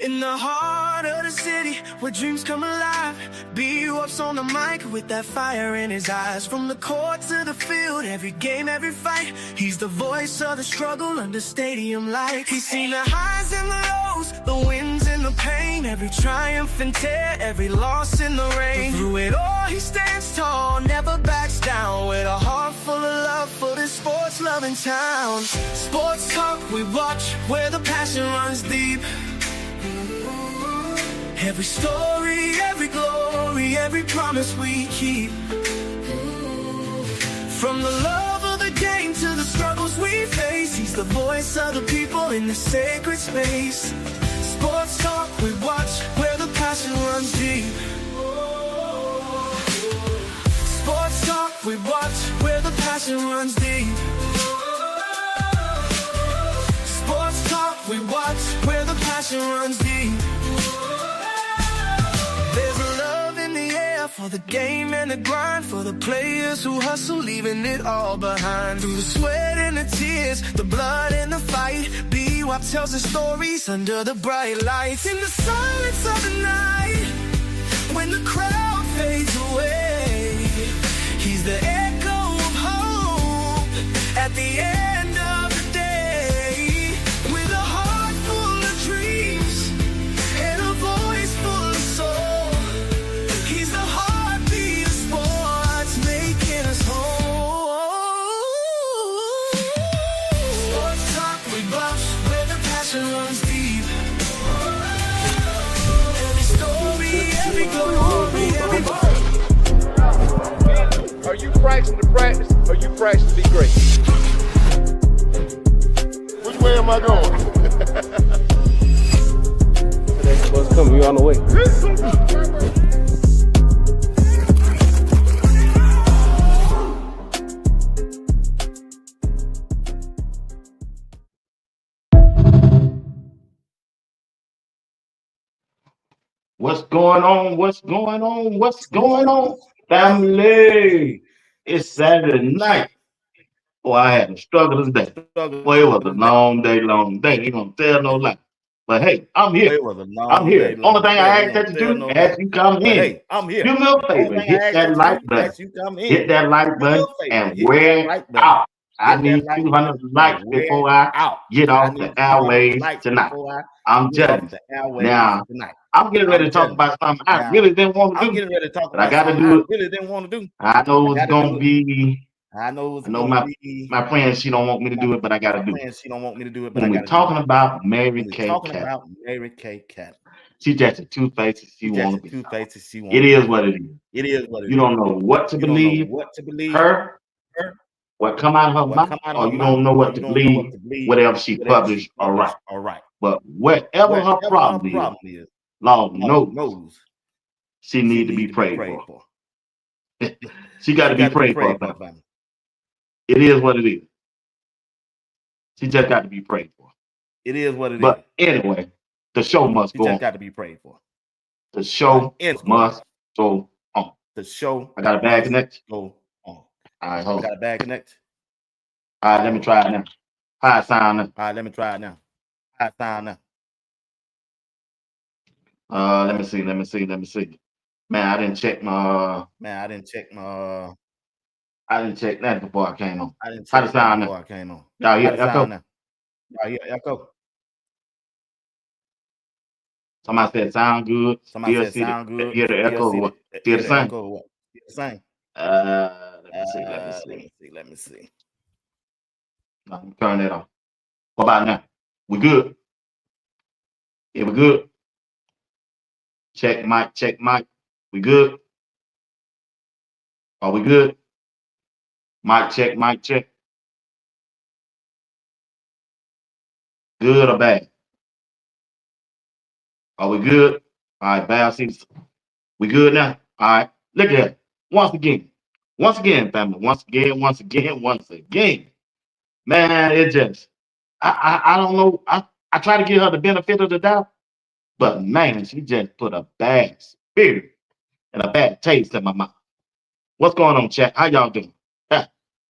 In the heart of the city, where dreams come alive, B-Up's on the mic with that fire in his eyes. From the court to the field, every game, every fight, he's the voice of the struggle under stadium lights. He's seen the highs and the lows, the wins and the pain, every triumph and tear, every loss in the rain. But through it all, he stands tall, never backs down, with a heart full of love for this sports-loving town. Sports talk we watch, where the passion runs deep. Every story, every glory, every promise we keep. From the love of the game to the struggles we face, he's the voice of the people in the sacred space. Sports talk we watch, where the passion runs deep. Sports talk we watch, where the passion runs deep. Sports talk we watch, where the passion runs deep. There's a love in the air for the game and the grind, for the players who hustle, leaving it all behind. Through the sweat and the tears, the blood and the fight, B-Wop tells the stories under the bright lights. In the silence of the night, when the crowd fades away, he's the echo of hope at the end of the day. With a heart full of dreams and a voice full of soul, he's the heartbeat of sports, making us whole. Sports talk we watch, where the passion runs deep. Every story, every glory, every... Are you practicing to practice, or you practicing to be great? Which way am I going? What's coming? You on the way? What's going on? What's going on? What's going on, family? It's Saturday night. Boy, I had a struggle day. Boy, it was a long day. Ain't gonna tell no lie. But hey, I'm here. I'm here. Only thing I ask that you do, as you come in, Hey, I'm here. do me a favor, hit that like button. Hit that like button and wear out. I need 200 likes before I get off the airways tonight. I'm telling you. Now, I'm getting ready to talk about something I really didn't want to do. But I got to do it. I know it's going to be... I know my friend, she don't want me to do it, but I gotta do it. When we're talking about Mary Kay Cat, she's just a two-faced she want to be. It is what it is. You don't know what to believe, her, what come out of her mouth, or you don't know what to believe, whatever she published or write. But whatever her problem is, Lord knows she need to be prayed for. She got to be prayed for. It is what it is. She just got to be prayed for. It is what it is. But anyway, the show must go on. Just got to be prayed for. The show must go on. The show. I got a bad connect. Go on. All right, hold on. I got a bad connect. All right, let me try it now. How it sound now? All right, let me try it now. How it sound now? Let me see. Man, I didn't check that before I came on. How it sound now? Y'all hear echo? Echo. Somebody said sound good. Somebody said sound good. Hear the echo or what? Hear the same? Same. Let me see. Let me turn that off. What about now? We good? Yeah, we good. Check mic. We good? Are we good? Mic check. Good or bad? Are we good? All right, bad seats. We good now? All right. Look at that. Once again, family. Once again. Man, it just, I don't know. I try to give her the benefit of the doubt, but man, she just put a bad spirit and a bad taste in my mouth. What's going on, chat? How y'all doing?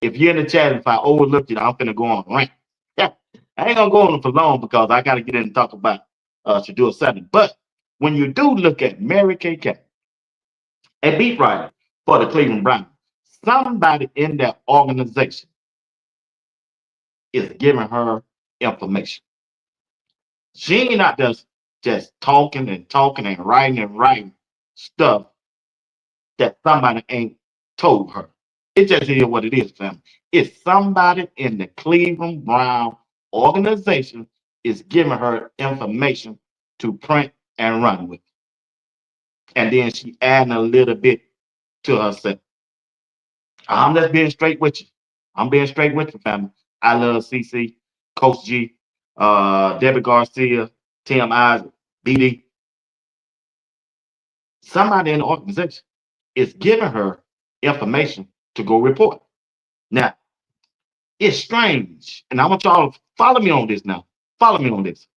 If you're in the chat, if I overlooked you, I'm finna go on rant. I ain't gonna go on for long because I gotta get in and talk about Shedeur Sanders. But when you do look at Mary Kay Cat, a beat writer for the Cleveland Browns, somebody in that organization is giving her information. She ain't not just talking and writing stuff that somebody ain't told her. It just is what it is, family. It's somebody in the Cleveland Brown organization is giving her information to print and run with. And then she adding a little bit to herself. I'm just being straight with you. I'm being straight with you, family. I love CC, Coach G, Debbie Garcia, Tim Isaac, BD. Somebody in the organization is giving her information to go report. Now, it's strange, and I want y'all to follow me on this now. Follow me on this.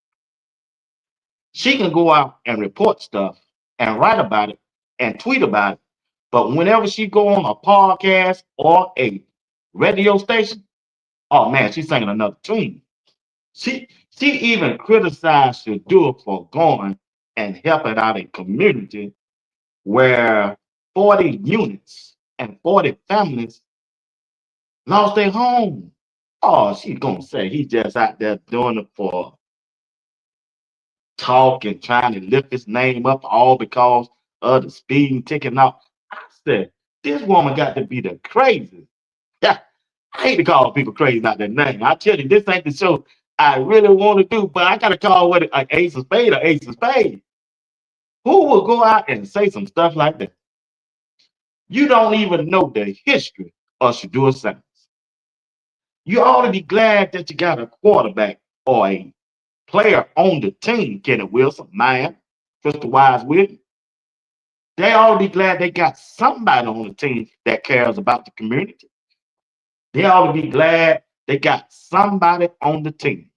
She can go out and report stuff and write about it and tweet about it, but whenever she go on a podcast or a radio station, oh man, she's singing another tune. She even criticized Shedeur for going and helping out a community where 40 units and 40 families lost their home. Oh, she's gonna say he's just out there doing it for talk and trying to lift his name up, all because of the speeding ticket. Now, I said, this woman got to be the craziest. Yeah, I hate to call people crazy out their name. I tell you, this ain't the show I really want to do, but I gotta call what an ace of spade or ace of spade. Who will go out and say some stuff like that? You don't even know the history of Shedeur Sanders. You ought to be glad that you got a quarterback or a player on the team, Kenneth Wilson, Maya, Crystal Wise Williams. They ought to be glad they got somebody on the team that cares about the community. They ought to be glad they got somebody on the team,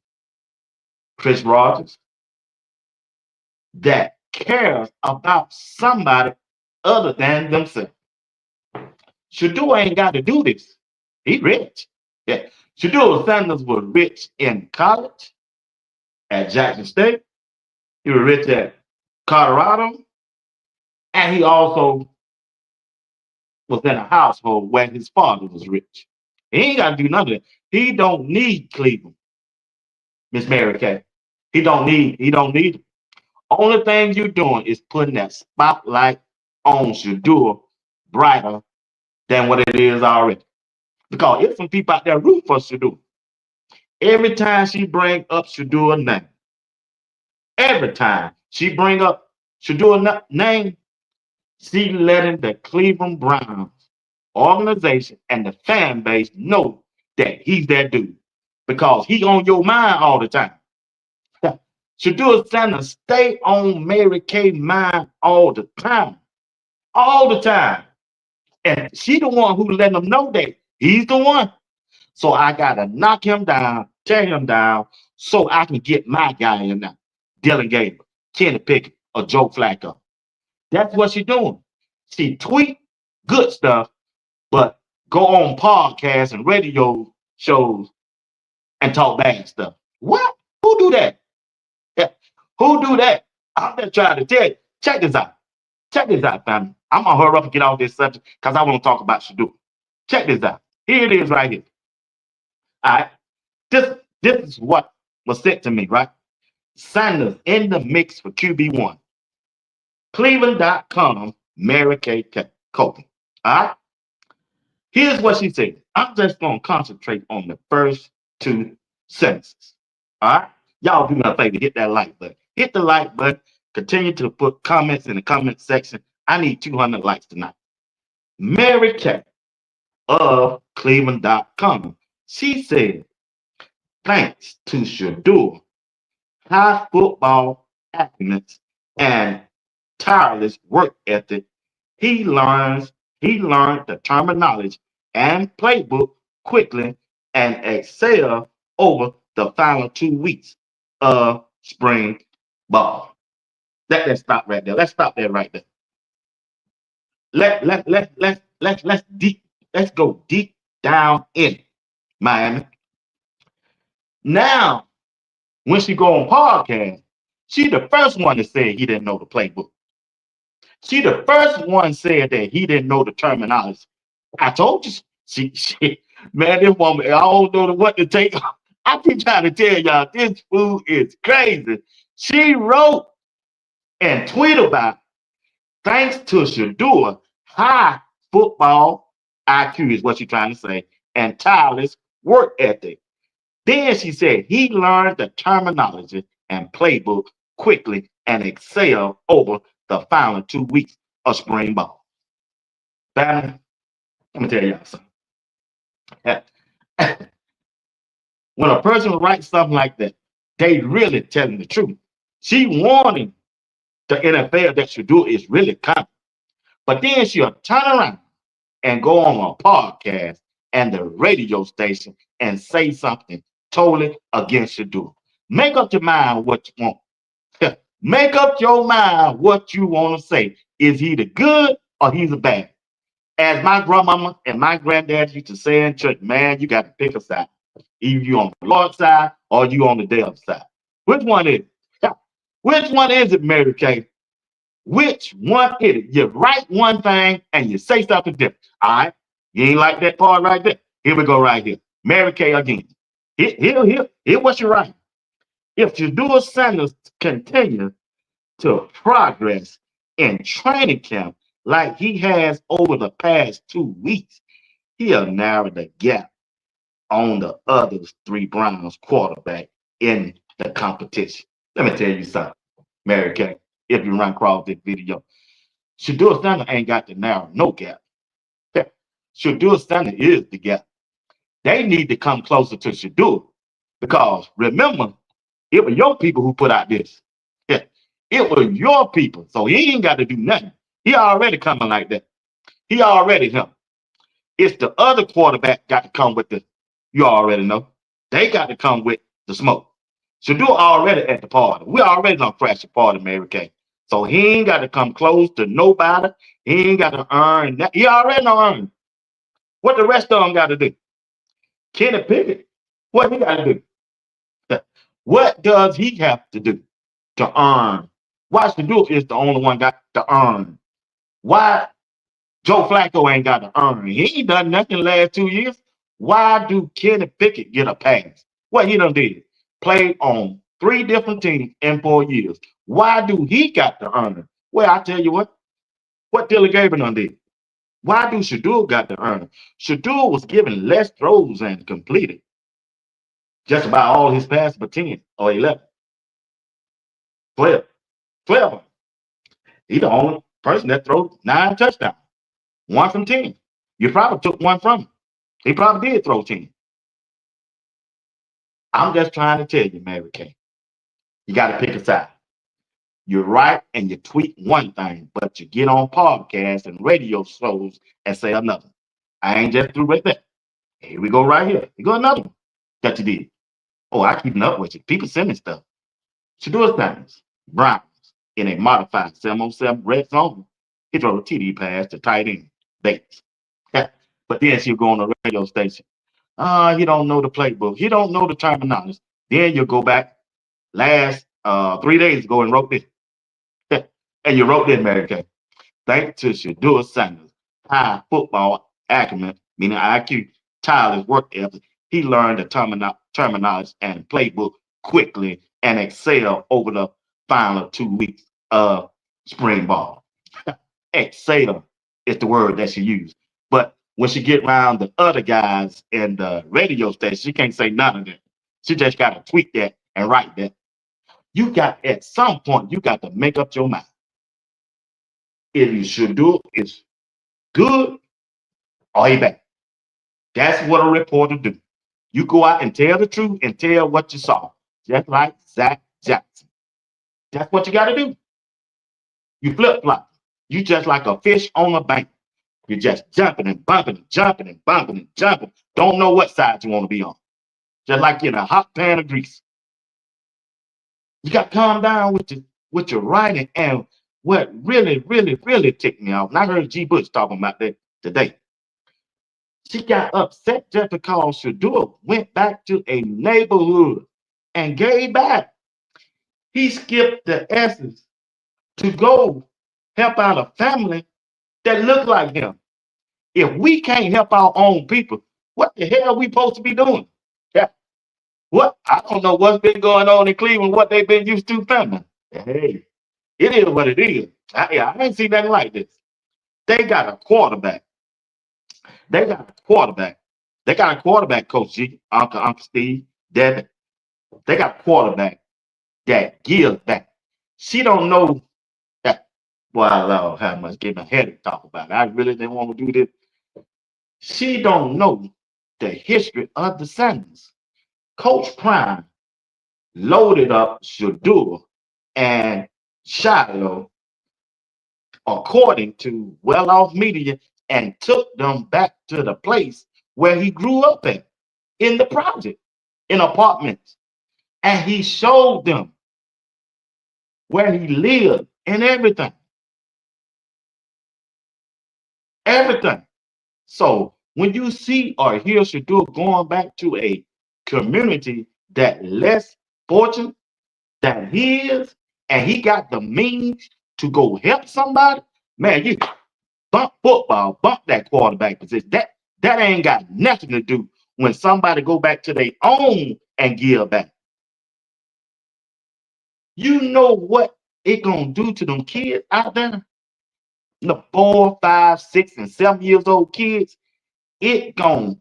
Chris Rogers, that cares about somebody other than themselves. Shedeur ain't got to do this. He rich. Yeah. Shedeur Sanders was rich in college at Jackson State. He was rich at Colorado. And he also was in a household where his father was rich. He ain't got to do none of that. He don't need Cleveland, Miss Mary Kay. He don't need it. Only thing you're doing is putting that spotlight on Shedeur brighter than what it is already. Because there's some people out there root for Shedeur. Every time she bring up Shedeur's name, every time she bring up Shedeur's name, she letting the Cleveland Browns organization and the fan base know that he's that dude. Because he on your mind all the time. Shedeur Sanders stay on Mary Kay's mind all the time. All the time. And she the one who let them know that he's the one. So I gotta knock him down, tear him down, so I can get my guy in there. Dylan Gabriel, Kenny Pickett, or Joe Flacco. That's what she's doing. She tweet good stuff, but go on podcasts and radio shows and talk bad stuff. What? Who do that? Yeah. Who do that? I'm just trying to tell you. Check this out. Check this out, family. I'm gonna hurry up and get off this subject because I want to talk about Shedeur. Check this out. Here it is right here. All right. This is what was sent to me, right? Sanders in the mix for QB1. Cleveland.com, Mary Kay Copeland. All right. Here's what she said. I'm just going to concentrate on the first two sentences. All right. Y'all do me a favor, hit that like button. Hit the like button. Continue to put comments in the comment section. I need 200 likes tonight. Mary Kay of Cleveland.com. She said, thanks to Shedeur, high football acumen and tireless work ethic, he learned the terminology and playbook quickly and excel over the final 2 weeks of spring ball. Let's stop right there. Let's stop there right there. Let's go deep down in Miami. Now, when she go on podcast, She the first one that said he didn't know the playbook. She the first one said that he didn't know the terminology. I told you, man, this woman, I don't know what to take. I keep trying to tell y'all, this fool is crazy. She wrote and tweeted about, thanks to Shedeur, high football IQ is what she's trying to say, and tireless work ethic. Then she said he learned the terminology and playbook quickly and excelled over the final 2 weeks of spring ball. Family, let me tell y'all something. When a person writes something like that, they really telling the truth. She warning the NFL that Shedeur is really coming. But then she'll turn around and go on a podcast and the radio station and say something totally against Shedeur. Make up your mind what you want. Make up your mind what you want to say. Is he the good or he's the bad? As my grandmama and my granddad used to say in church, man, you got to pick a side. Either you on the Lord's side or you on the devil's side. Which one is it? Which one is it, Mary Kay? Which one is it? You write one thing and you say something different. All right? You ain't like that part right there. Here we go right here. Mary Kay again. Here what you write. If Shedeur Sanders continue to progress in training camp like he has over the past 2 weeks, he'll narrow the gap on the other 3 Browns quarterback in the competition. Let me tell you something, Mary Kay, if you run across this video. Shedeur Sanders ain't got to narrow no gap. Shedeur Sanders is the gap. They need to come closer to Shedeur because remember, it was your people who put out this. Yeah, it was your people. So he ain't got to do nothing. He already coming like that. He already him. It's the other quarterback got to come with the, you already know. They got to come with the smoke. Shedeur already at the party. We already done crash the party, Mary Kay. So he ain't got to come close to nobody. He ain't got to earn that. He already done earned. What the rest of them got to do? Kenny Pickett, what he got to do? What does he have to do to earn? Why Shedeur is the only one got to earn? Why Joe Flacco ain't got to earn? He ain't done nothing the last 2 years. Why do Kenny Pickett get a pass? What he done did? Played on 3 different teams in 4 years. Why do he got to earn it? Well, I tell you what Dylan Gabriel done did. Why do Shedeur got to earn it? Shedeur was given less throws and completed just about all his passes for 10 or 11. 12. He the only person that throws 9 touchdowns. 1 from 10. You probably took 1 from him. He probably did throw 10. I'm just trying to tell you, Mary Kay, you got to pick a side. You write and you tweet one thing, but you get on podcasts and radio shows and say another. I ain't just through with that. Here we go right here. You go another one that you did. Oh, I keeping up with you. People send me stuff. Shedeur Sanders, Browns, in a modified 707 red zone. He throw a TD pass to tight end, Bates. But then she'll go on the radio station. He don't know the playbook. He don't know the terminology. Then you go back last 3 days ago and wrote this. And you wrote this, Mary Kay. Thanks to Shedeur Sanders, high football acumen, meaning IQ, tireless work ethic, he learned the terminology and playbook quickly and excelled over the final 2 weeks of spring ball. Excel is the word that she used. But when she get around the other guys in the radio station, she can't say none of that. She just got to tweet that and write that. You got, at some point, you got to make up your mind. If you should do it, is good or he bad. That's what a reporter do. You go out and tell the truth and tell what you saw. Just like Zach Jackson. That's what you got to do. You flip-flop. You just like a fish on a bank. You're just jumping and bumping and jumping and bumping and jumping. Don't know what side you want to be on. Just like in a hot pan of grease. You got to calm down with your writing. And what really, really, really ticked me off, and I heard G. Bush talking about that today. She got upset just because Shedeur went back to a neighborhood and gave back. He skipped the essence to go help out a family that look like him. If we can't help our own people, what the hell are we supposed to be doing? Yeah. What? I don't know what's been going on in Cleveland, what they've been used to, family. Hey, it is what it is. I ain't seen nothing like this. They got a quarterback. They got a quarterback. They got a quarterback, Coach G, Uncle Steve, Devin. They got a quarterback that gives back. She don't know that. Well, Lord, how much gave my head to talk about it. I really didn't want to do this. She don't know the history of the Sanders. Coach Prime loaded up Shedeur and Shiloh, according to well-off media, and took them back to the place where he grew up at, in the project, in apartments. And he showed them where he lived and everything. Everything. So when you see or hear Shedeur going back to a community that less fortunate than he is, and he got the means to go help somebody, man, you bump football, bump that quarterback position. That ain't got nothing to do when somebody go back to their own and give back. You know what it gonna do to them kids out there? The 4, 5, 6, and 7 years old kids, it gonna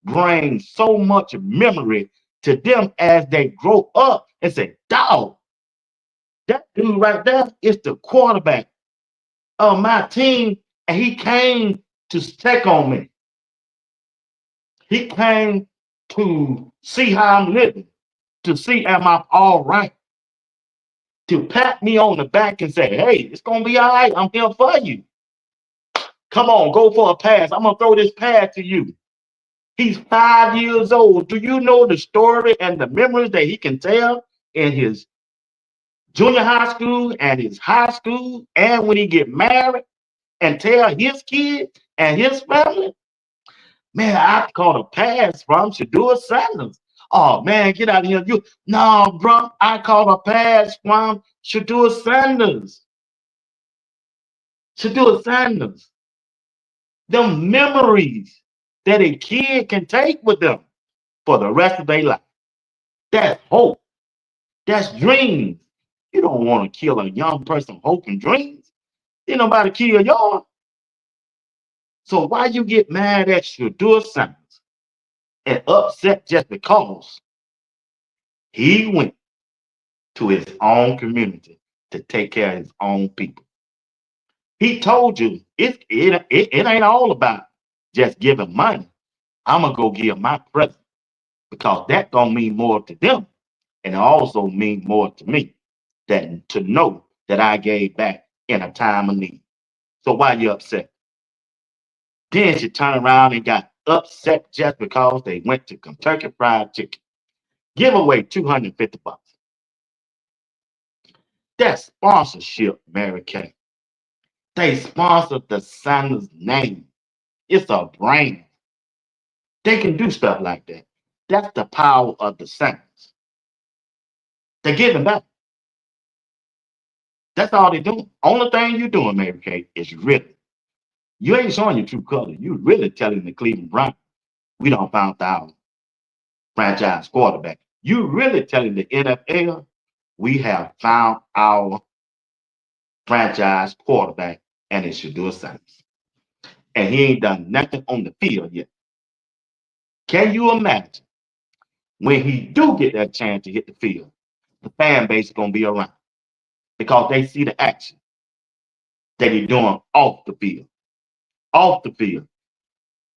bring so much memory to them as they grow up and say, dog, that dude right there is the quarterback of my team, and he came to check on me. He came to see how I'm living, to see am I all right, to pat me on the back and say, hey, it's gonna be all right. I'm here for you. Come on, go for a pass. I'm gonna throw this pass to you. He's 5 years old. Do you know the story and the memories that he can tell in his junior high school and his high school, and when he get married and tell his kids and his family? Man, I caught a pass from Shedeur Sanders. Oh man, get out of here. No, bro, I caught a pass from Shedeur Sanders. Shedeur Sanders. Them memories that a kid can take with them for the rest of their life. That's hope. That's dreams. You don't want to kill a young person's hope and dreams. Ain't nobody kill yours. So why you get mad at Shedeur Sanders and upset just because he went to his own community to take care of his own people? He told you it ain't all about just giving money. I'm gonna go give my present because that gonna mean more to them, and it also means more to me than to know that I gave back in a time of need. So why you upset? Then she turned around and got upset just because they went to Kentucky Fried Chicken. Give away $250. That's sponsorship, Mary Kay. They sponsored the Sanders name. It's a brand. They can do stuff like that. That's the power of the Sanders. They're giving back. That's all they're doing. Only thing you're doing, Mary Kay, is really, you ain't showing your true color. You're really telling the Cleveland Browns, we don't found our franchise quarterback. You're really telling the NFL, we have found our franchise quarterback, and it should do a Sanders. And he ain't done nothing on the field yet. Can you imagine when he do get that chance to hit the field, the fan base is gonna be around because they see the action that he's doing off the field. Off the field.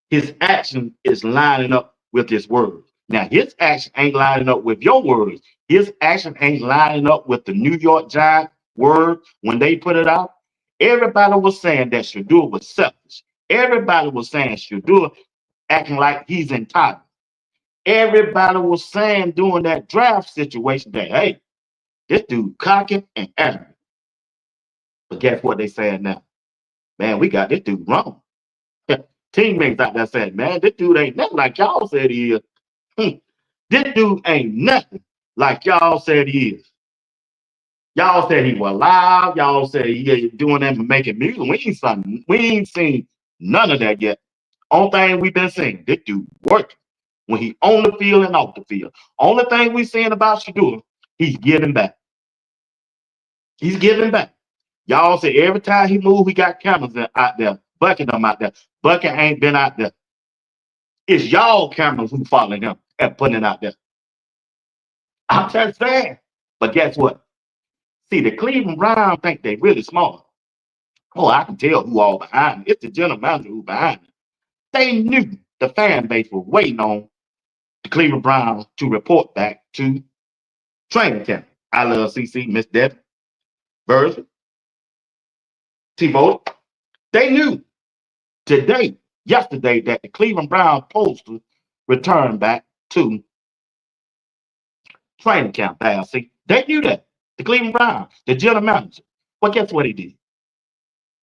His action is lining up with his words. Now, his action ain't lining up with your words. His action ain't lining up with the New York Giants word when they put it out. Everybody was saying that Shedeur was selfish. Everybody was saying Shedeur acting like he's entitled. Everybody was saying during that draft situation that, hey, this dude cocky and arrogant. But guess what they saying now? Man, we got this dude wrong. Teammates out there saying, man, this dude ain't nothing like y'all said he is. This dude ain't nothing like y'all said he is. Y'all said he was live. Y'all said he doing that and making music. We ain't seen none of that yet. Only thing we've been seeing, this dude working when he on the field and off the field. Only thing we seeing about Shedeur, he's giving back. He's giving back. Y'all say every time he move, he got cameras out there, bucking them out there. Bucket ain't been out there. It's y'all cameras who following him and putting it out there. I'm just saying. But guess what? See, the Cleveland Browns think they really smart. Oh, I can tell who all behind it. It's the general manager who behind it. They knew the fan base was waiting on the Cleveland Browns to report back to training camp. I love CC, Miss Debbie, Version, T-Vote. They knew yesterday, that the Cleveland Browns supposed return back to training camp. See, they knew that. The Cleveland Browns, the general manager. But guess what he did?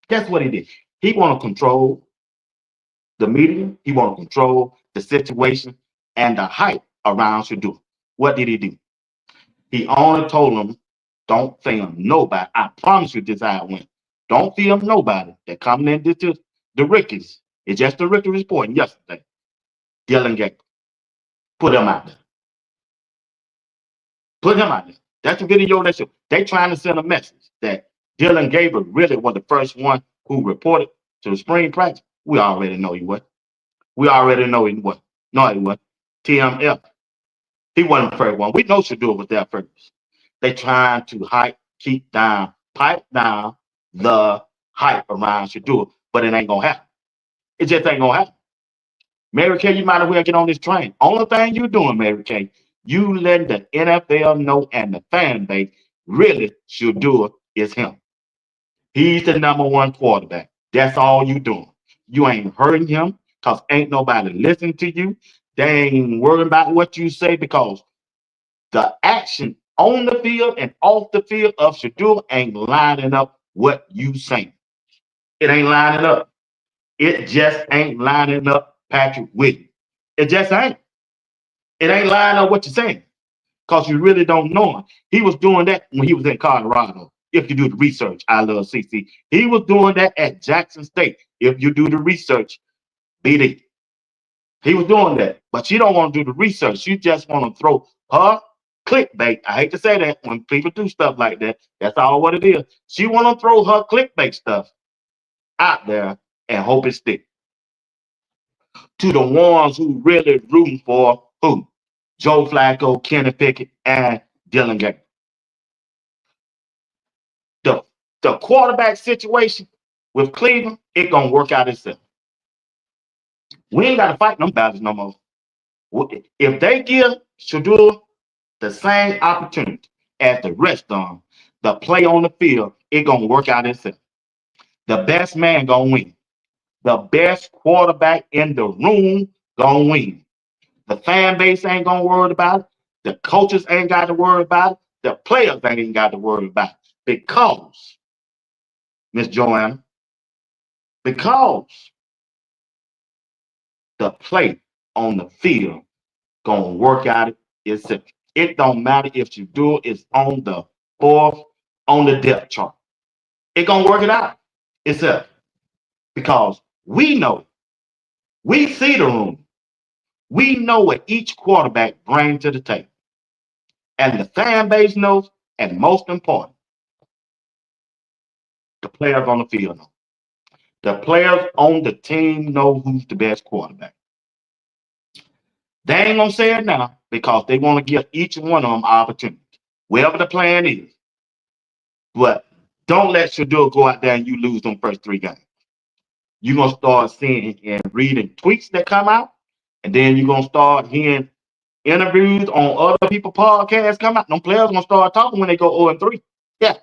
Guess what he did? He want to control the media. He want to control the situation and the hype around Shedeur. What did he do? He only told them, don't film nobody. I promise you this how I went. Don't film nobody that coming in the Rickies. It's just the Ricky reporting yesterday. Dylan Gabriel. Put him out there. Put him out there. That's the video that show. They trying to send a message that Dylan Gabriel really was the first one who reported to the spring practice. We already know he was. We already know he was. No, he was. TMF. He wasn't the first one. We know Shedeur was there first. They trying to pipe down the hype around Shedeur, but it ain't gonna happen. It just ain't gonna happen. Mary Kay, you might as well get on this train. Only thing you doing, Mary Kay, you letting the NFL know and the fan base really Shedeur is him. He's the #1 quarterback. That's all you doing. You ain't hurting him because ain't nobody listening to you. They ain't worrying about what you say because the action on the field and off the field of Shedeur ain't lining up what you saying. It ain't lining up. It just ain't lining up, Patrick Whitney. It just ain't. It ain't lining up what you're saying because you really don't know him. He was doing that when he was in Colorado. If you do the research, I love CC. He was doing that at Jackson State. If you do the research, BD. He was doing that, but you don't want to do the research. You just want to throw her clickbait. I hate to say that when people do stuff like that. That's all what it is. She want to throw her clickbait stuff out there and hope it sticks. To the ones who really rooting for who? Joe Flacco, Kenny Pickett, and Dylan Gabriel. The quarterback situation with Cleveland, it gonna work out itself. We ain't got to fight them battles no more. If they give Shedeur the same opportunity as the rest of them, the play on the field, it gonna work out itself. The best man gonna win. The best quarterback in the room gonna win. The fan base ain't gonna worry about it. The coaches ain't got to worry about it. The players ain't got to worry about it. Because, Miss Joanna, because the play on the field gonna work out itself. It don't matter if Shedeur is on the fourth on the depth chart. It gonna work it out itself. Because we know, we see the room. We know what each quarterback brings to the table. And the fan base knows, and most important, the players on the field know. The players on the team know who's the best quarterback. They ain't gonna say it now because they want to give each one of them opportunity, whatever the plan is. But don't let Shedeur go out there and you lose them first 3 games. You're gonna start seeing and reading tweets that come out, and then you're gonna start hearing interviews on other people's podcasts come out. Them players gonna start talking when they go 0-3. Yeah.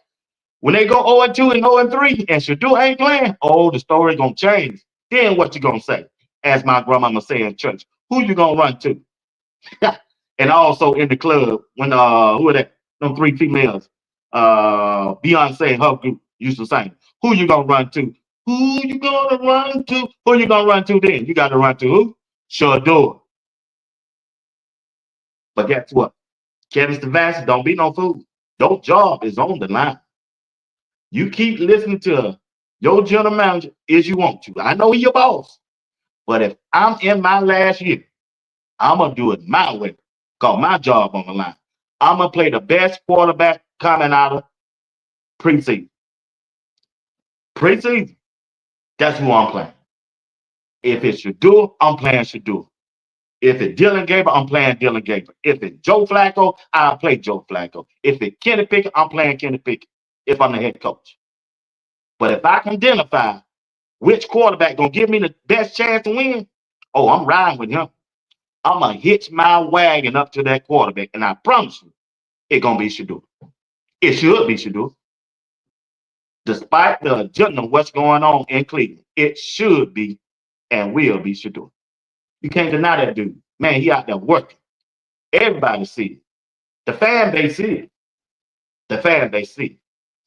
When they go 0-2 and 0-3 and Shedeur ain't playing, oh, the story gonna change. Then what you gonna say? As my grandmama say in church, who you gonna run to? And also in the club, when who are that? Them 3 females, Beyonce and her group used to sing. Who you gonna run to? Who you gonna run to? Who you gonna run to then? You gotta run to who? Shedeur. But guess what? Kevin Stefanski, don't be no fool. Your job is on the line. You keep listening to your general manager as you want to. I know he's your boss, but if I'm in my last year, I'm going to do it my way. Got my job on the line. I'm going to play the best quarterback coming out of preseason. Preseason, that's who I'm playing. If it's Shedeur, I'm playing Shedeur. If it's Dylan Gabriel, I'm playing Dylan Gabriel. If it's Joe Flacco, I'll play Joe Flacco. If it's Kenny Pickett, I'm playing Kenny Pickett if I'm the head coach. But if I can identify which quarterback gonna give me the best chance to win, oh, I'm riding with him. I'm gonna hitch my wagon up to that quarterback, and I promise you, it's gonna be Shedeur. It should be Shedeur. Despite the agenda of what's going on in Cleveland, it should be and will be Shedeur. You can't deny that dude. Man, he out there working. Everybody see it. The fan base see it. The fan base see it.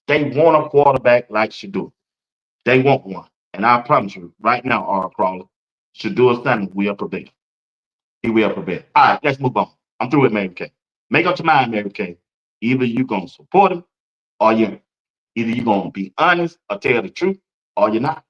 They want a quarterback like Shedeur. They want one. And I promise you, right now, R. Crawler, Shedeur Sanders will prevail. He will prevail. All right, let's move on. I'm through with Mary Kay. Make up your mind, Mary Kay. Either you're going to support him or you ain't. Either you're going to be honest or tell the truth or you're not.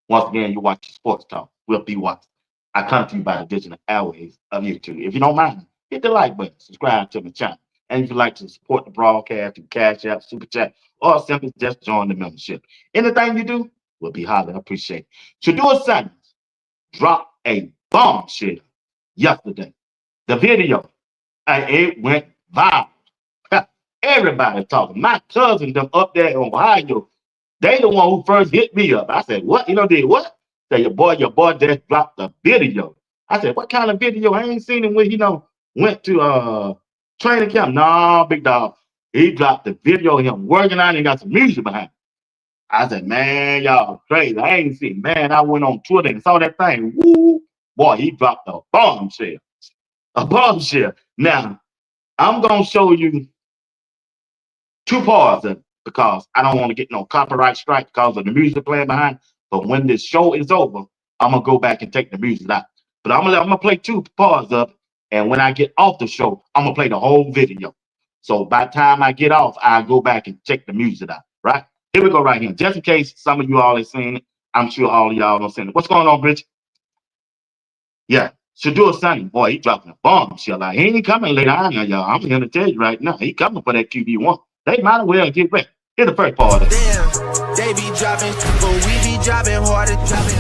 Once again, you watch Sports Talk. We'll be watching. I come to you by the digital airways of YouTube. If you don't mind, hit the like button, subscribe to my channel. And if you'd like to support the broadcast through Cash App, Super Chat, or simply just join the membership. Anything you do will be highly appreciated. Shedeur Sanders dropped a bombshell yesterday. The video, it went viral. Everybody talking. My cousin, them up there in Ohio, they the one who first hit me up. I said, what? You know, did what? Say, your boy just dropped the video. I said, what kind of video? I ain't seen him when he went to training camp. No, big dog. He dropped the video of him working out and got some music behind it. I said, man, y'all crazy. I ain't seen, man. I went on Twitter and saw that thing. Woo! Boy, he dropped a bombshell. A bombshell. Now, I'm going to show you two parts of it because I don't want to get no copyright strike because of the music playing behind. But when this show is over, I'm going to go back and take the music out. But I'm gonna play two parts of it. And when I get off the show, I'm going to play the whole video. So by the time I get off, I'll go back and check the music out, right? Here we go right here. Just in case some of you all have seen it, I'm sure all of y'all don't seen it. What's going on, Bridget? Yeah, Shedeur Sanders, boy, he dropping a bombshell. Like, he ain't coming later on, y'all. I'm here to tell you right now, he coming for that QB1. They might as well get ready. Here's the first part of it. Damn, they be dropping, but we be dropping harder, dropping.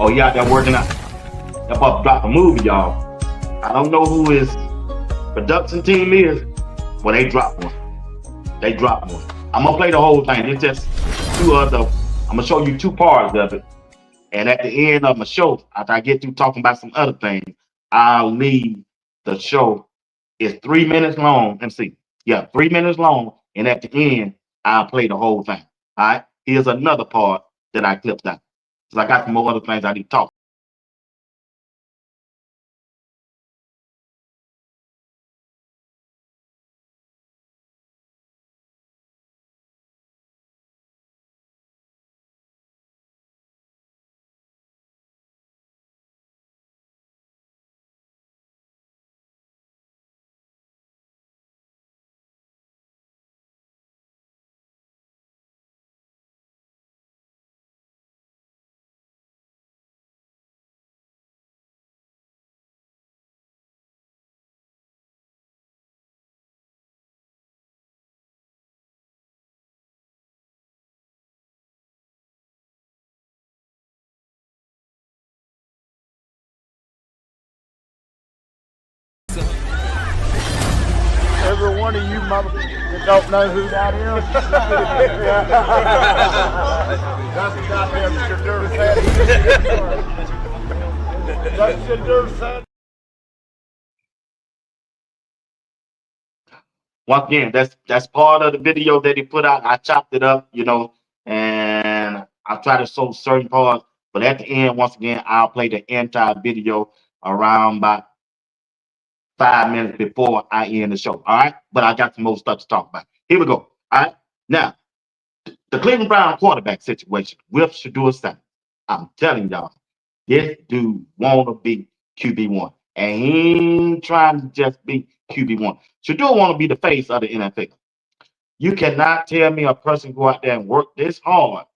Oh, he out there working out. That about to drop a movie, y'all. I don't know who his production team is, but they dropped one. They dropped one. I'm gonna play the whole thing. It's just two of the. I'm gonna show you two parts of it, and at the end of my show, after I get through talking about some other things, I'll leave the show. It's 3 minutes long. Let me see. Yeah, 3 minutes long, and at the end, I'll play the whole thing. All right. Here's another part that I clipped out. Because I got some more other things I need to talk. Every one of you motherfuckers don't know who that is. That's the goddamn Shedeur Sanders. That's Shedeur, son. Once again, that's part of the video that he put out. I chopped it up, you know, and I try to show certain parts. But at the end, once again, I'll play the entire video around about 5 minutes before I end the show. All right. But I got some more stuff to talk about. Here we go. All right. Now, the Cleveland Brown quarterback situation with Shedeur Sanders. I'm telling y'all, this dude wanna be QB1. And he ain't trying to just be QB1. Shedeur wanna be the face of the NFL. You cannot tell me a person go out there and work this hard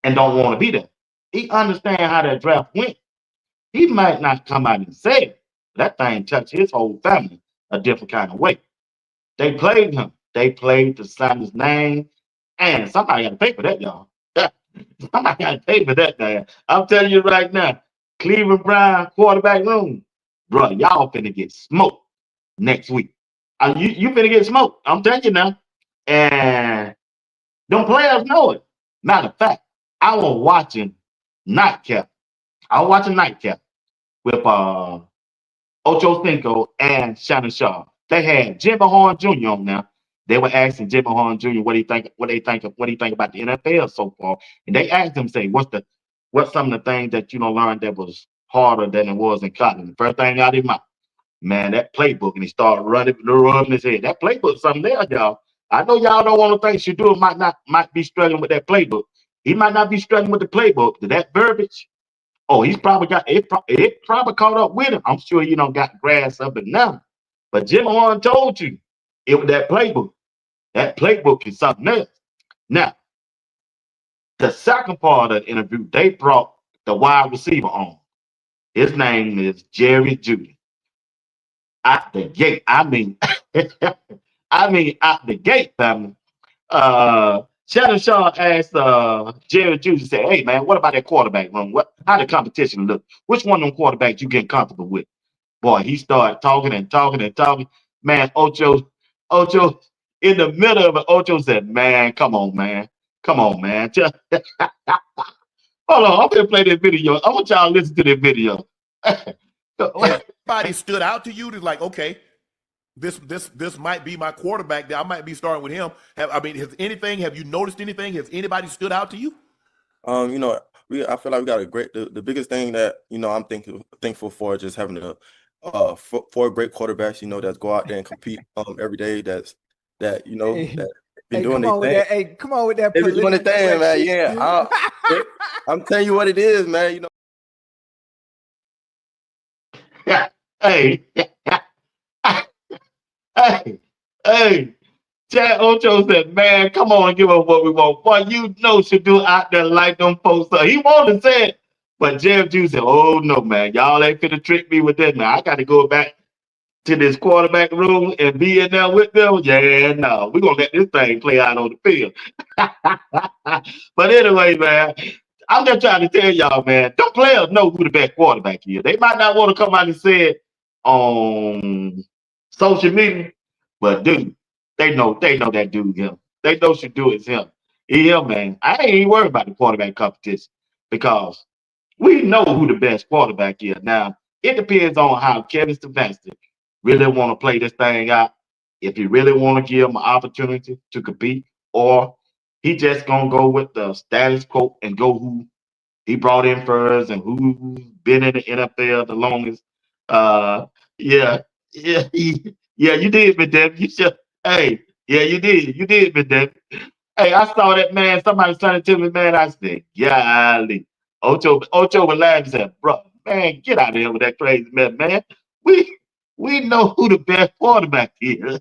and don't want to be there. He understand how that draft went. He might not come out and say it. That thing touched his whole family a different kind of way. They played him. They played to sign his name. And somebody got to pay for that, y'all. Somebody got to pay for that, man. I'm telling you right now, Cleveland Brown quarterback room, bro, y'all finna get smoked next week. You finna get smoked. I'm telling you now. And them players know it. Matter of fact, I was watching Nightcap. I was watching Nightcap with Ocho Cinco and Shannon Shaw. They had Jimmy Horn Jr. on there. They were asking Jimmy Horn Jr. what he think about the NFL so far. And they asked him, say, what's some of the things that you know learned that was harder than it was in college? The first thing out of his mouth, man, that playbook, and he started rubbing his head. That playbook, something there, y'all. I know y'all don't want to think Shedeur might be struggling with that playbook. He might not be struggling with the playbook. That verbiage, oh, he's probably got it. It probably caught up with him. I'm sure you don't got grass up and now. But Jim Horn told you it was that playbook. That playbook is something else. Now, the second part of the interview, they brought the wide receiver on. His name is Jerry Jeudy. Out the gate, I mean, out the gate, family. Shannon Shaw asked Jerry Jeudy, said, "Hey man, what about that quarterback room? How the competition look? Which one of them quarterbacks you getting comfortable with?" Boy, he started talking and talking and talking. Man, Ocho, in the middle of it, Ocho said, "Man, come on, man. Come on, man. Hold on, I'm gonna play this video. I want y'all to listen to this video." Anybody stood out to you to like, okay, this might be my quarterback. I might be starting with him. Have you noticed anything? Has anybody stood out to you? You know, I feel like we got a great. The biggest thing that I'm thankful for is just having four great quarterbacks. You know, that go out there and compete every day. That been doing their thing. Come on with that. They been doing their thing, man. Yeah, I'm telling you what it is, man. You know. Yeah. Hey. Hey. Chad Ocho said, "Man, come on and give us what we want." Boy, you know Shedeur out there like them folks. He wanted to say it, but Jeff Juice said, "Oh no, man, y'all ain't finna trick me with that. Now I got to go back to this quarterback room and be in there with them." Yeah, no, we're gonna let this thing play out on the field. But anyway, man, I'm just trying to tell y'all, man, them players know who the best quarterback is. They might not want to come out and say it on social media, but dude, they know that dude him. They know Shedeur is him. He him, man. I ain't even worried about the quarterback competition because we know who the best quarterback is. Now, it depends on how Kevin Stefanski really want to play this thing out. If he really want to give him an opportunity to compete, or he just gonna go with the status quo and go who he brought in first and who's been in the NFL the longest. Uh, yeah, yeah, yeah. You did, but then you should. Hey, yeah, you did, but then. Hey, I saw that, man. Somebody sent it to me, man. I said, golly. Ocho would laugh and said, "Bro, man, get out of here with that crazy man. We know who the best quarterback is."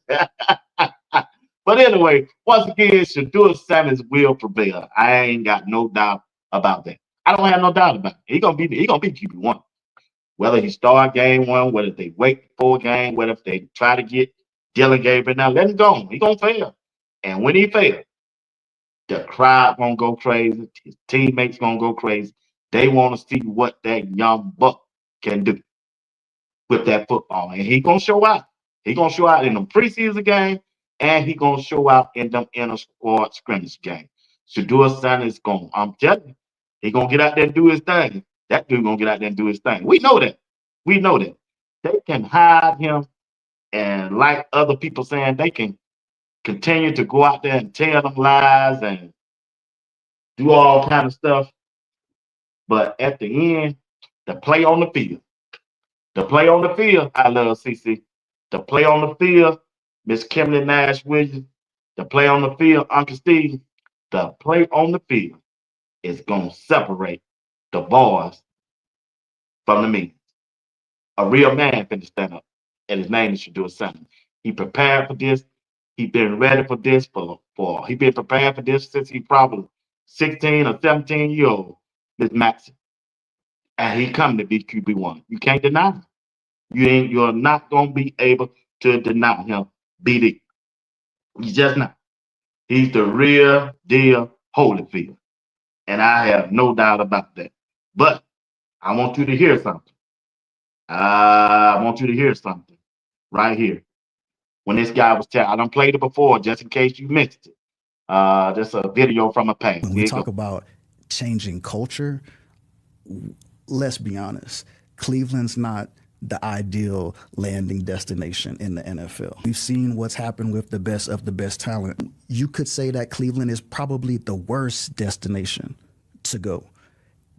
But anyway, once again, Shedeur Sanders will prevail. I ain't got no doubt about that. I don't have no doubt about it. He gonna be QB1. Whether he start game one, whether they wait for a game, whether if they try to get Dylan Gabriel, now let him go. He gonna fail. And when he fails, the crowd gonna go crazy. His teammates gonna go crazy. They want to see what that young buck can do with that football, and he gonna show out. He gonna show out in the preseason game, and he gonna show out in them inner squad scrimmage game. Shedeur Sanders gonna, I'm telling you, he gonna get out there and do his thing. that dude gonna get out there and do his thing. We know that. We know that. They can hide him, and like other people saying, they can continue to go out there and tell them lies and do all kind of stuff. But at the end, the play on the field, the play on the field, I love CC. The play on the field, Miss Kimberly Nash Williams. The play on the field, Uncle Steve. The play on the field is gonna separate the boys from the men. A real man finna stand up, and his name is Shedeur Sanders. He prepared for this. He been ready for this he been prepared for this since he probably 16 or 17 years old, Miss Maxie. And he come to be QB1. You can't deny him. You're not gonna be able to deny him BD. He's just not. He's the real deal Holyfield. And I have no doubt about that. But I want you to hear something. I want you to hear something right here. When this guy was telling, I done played it before, just in case you missed it. Just a video from a past. When we talk about changing culture, let's be honest. Cleveland's not the ideal landing destination in the NFL. We've seen what's happened with the best of the best talent. You could say that Cleveland is probably the worst destination to go.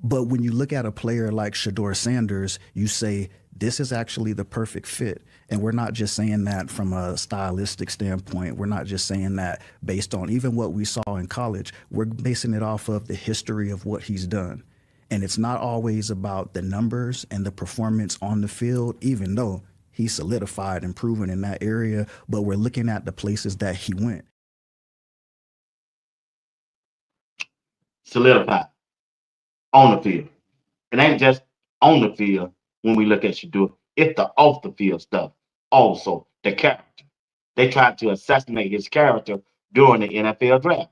But when you look at a player like Shedeur Sanders, you say, this is actually the perfect fit. And we're not just saying that from a stylistic standpoint. We're not just saying that based on even what we saw in college. We're basing it off of the history of what he's done. And it's not always about the numbers and the performance on the field, even though he's solidified and proven in that area. But we're looking at the places that he went. Solidified on the field. It ain't just on the field when we look at Shedeur. It's the off the field stuff. Also, the character. They tried to assassinate his character during the NFL draft.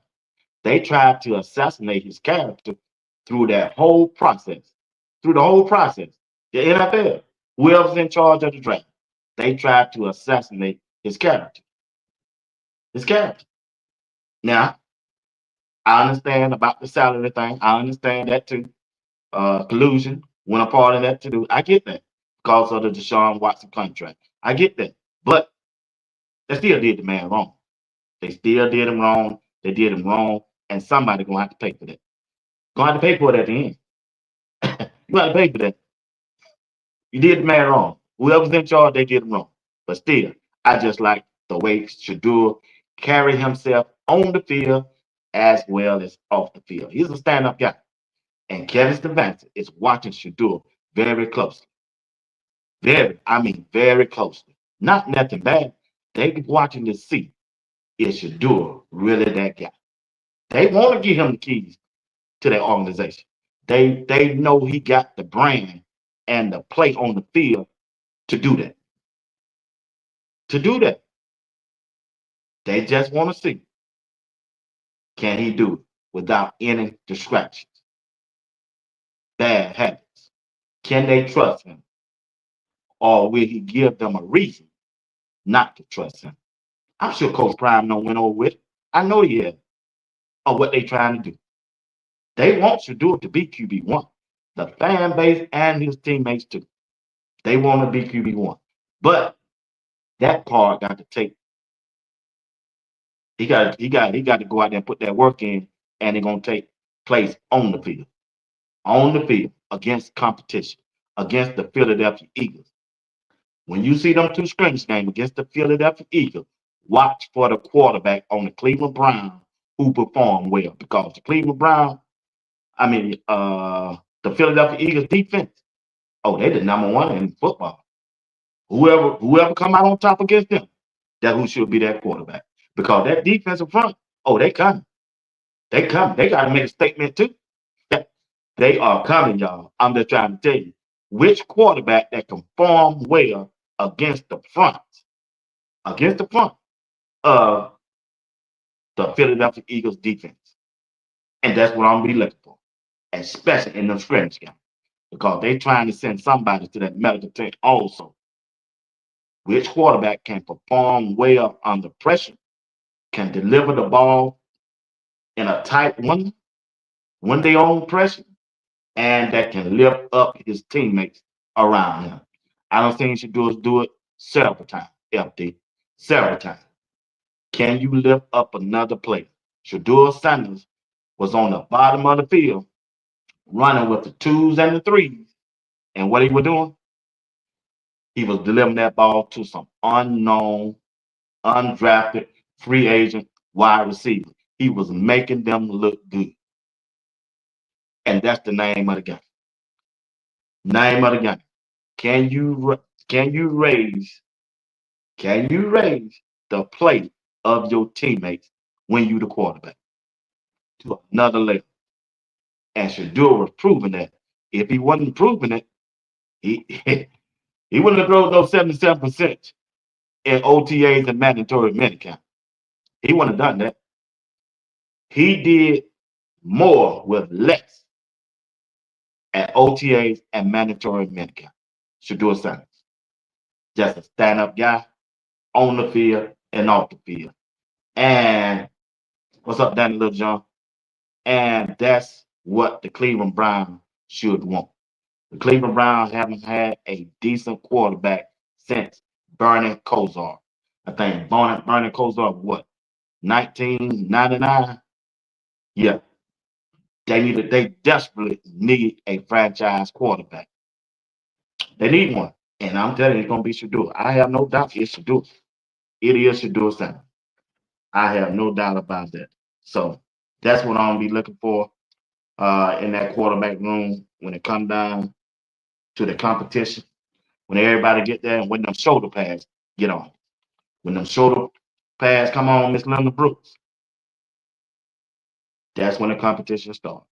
They tried to assassinate his character through that whole process. Through the whole process. The NFL, whoever's in charge of the draft, they tried to assassinate his character. His character. Now, I understand about the salary thing. I understand that too. Collusion went a part of that too. I get that because of the Deshaun Watson contract. I get that. But they still did the man wrong. They still did him wrong. They did him wrong. And somebody gonna have to pay for that. Gonna have to pay for it at the end. You got to pay for that. You did the man wrong. Whoever's in charge, they did him wrong. But still, I just like the way Shedeur carry himself on the field as well as off the field. He's a stand-up guy. And Kevin Stefanski is watching Shedeur very closely. Very closely. Not nothing bad. They be watching to see, is Shedeur really that guy? They want to give him the keys to their organization. They know he got the brand and the play on the field to do that. To do that. They just want to see, can he do it without any distractions, bad habits? Can they trust him? Or will he give them a reason not to trust him? I'm sure Coach Prime don't went over with it. I know he has. Or what they trying to do. They want Shedeur to be QB1. The fan base and his teammates too. They want to be QB1. But that part got to take. He got to go out there and put that work in, and it's gonna take place on the field. On the field against competition, against the Philadelphia Eagles. When you see them two scrimmage games against the Philadelphia Eagles, watch for the quarterback on the Cleveland Browns who perform well, because the Cleveland Browns, the Philadelphia Eagles defense, they the number one in football. Whoever come out on top against them, that who should be that quarterback. Because that defensive front, they coming. They coming. They got to make a statement too. They are coming, y'all. I'm just trying to tell you which quarterback that can perform well against the front of the Philadelphia Eagles defense. And that's what I'm gonna be looking for, especially in them scrimmage games, because they trying to send somebody to that medical team also. Which quarterback can perform well under pressure, can deliver the ball in a tight one when they own pressure, and that can lift up his teammates around him. I don't think Shedeur do it several times, FD, several times. Can you lift up another player? Shedeur Sanders was on the bottom of the field running with the 2s and the 3s. And what he was doing? He was delivering that ball to some unknown, undrafted, free agent wide receiver. He was making them look good. And that's the name of the game. Name of the game. Can you raise the play of your teammates when you the quarterback to another level? And Shedeur was proving that. If he wasn't proving it, he he wouldn't have thrown those 77% in OTAs and mandatory minicamp. He wouldn't have done that. He did more with less at OTAs and mandatory minicamp. Shedeur Sanders. Just a stand-up guy on the field and off the field. And what's up, Danny Little John? And that's what the Cleveland Browns should want. The Cleveland Browns haven't had a decent quarterback since Bernie Kosar. I think Bernie Kosar, what, 1999? Yeah. They desperately need a franchise quarterback. They need one. And I'm telling you, it's going to be Shedeur. I have no doubt it's Shedeur. It is Shedeur Sanders. I have no doubt about that. So that's what I'm going to be looking for in that quarterback room when it comes down to the competition. When everybody get there and when them shoulder pads get on. When them shoulder pads come on, Miss Linda Brooks, that's when the competition starts.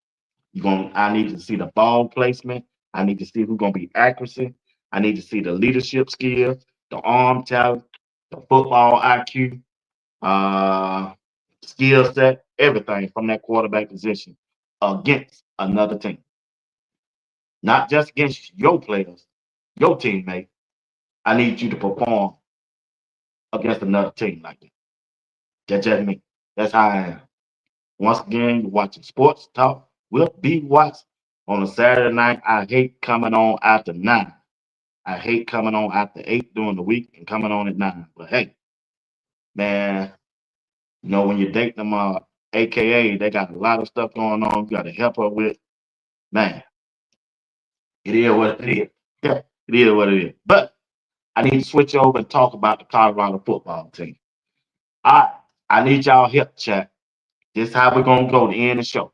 I need to see the ball placement. I need to see who's going to be accuracy. I need to see the leadership skills, the arm talent, the football IQ, skill set, everything from that quarterback position against another team. Not just against your players, your teammate. I need you to perform against another team like that. That's just me. That's how I am. Once again, you're watching Sports Talk with B. Watts on a Saturday night. I hate coming on after 9. I hate coming on after 8 during the week and coming on at 9. But hey, man, when you're dating them, AKA, they got a lot of stuff going on. You got to help her with. Man, it is what it is. Yeah, it is what it is. But I need to switch over and talk about the Colorado football team. All right, I need y'all help, chat. This is how we're going to go to end the show.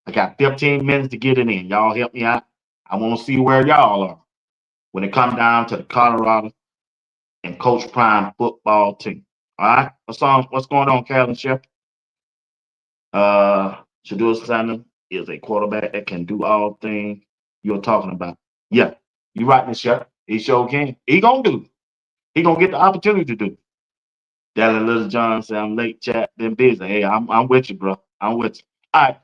I got 15 minutes to get it in. Y'all help me out. I want to see where y'all are when it comes down to the Colorado and Coach Prime football team. All right? What's going on, Carolyn Shepard? Shedeur Sanders is a quarterback that can do all things you're talking about. Yeah, you right, Miss Shepard. He sure can. He gonna do it. He gonna get the opportunity to do it. Dallin Little John said, I'm late, chat, been busy. Hey, I'm with you, bro. I'm with you. All right.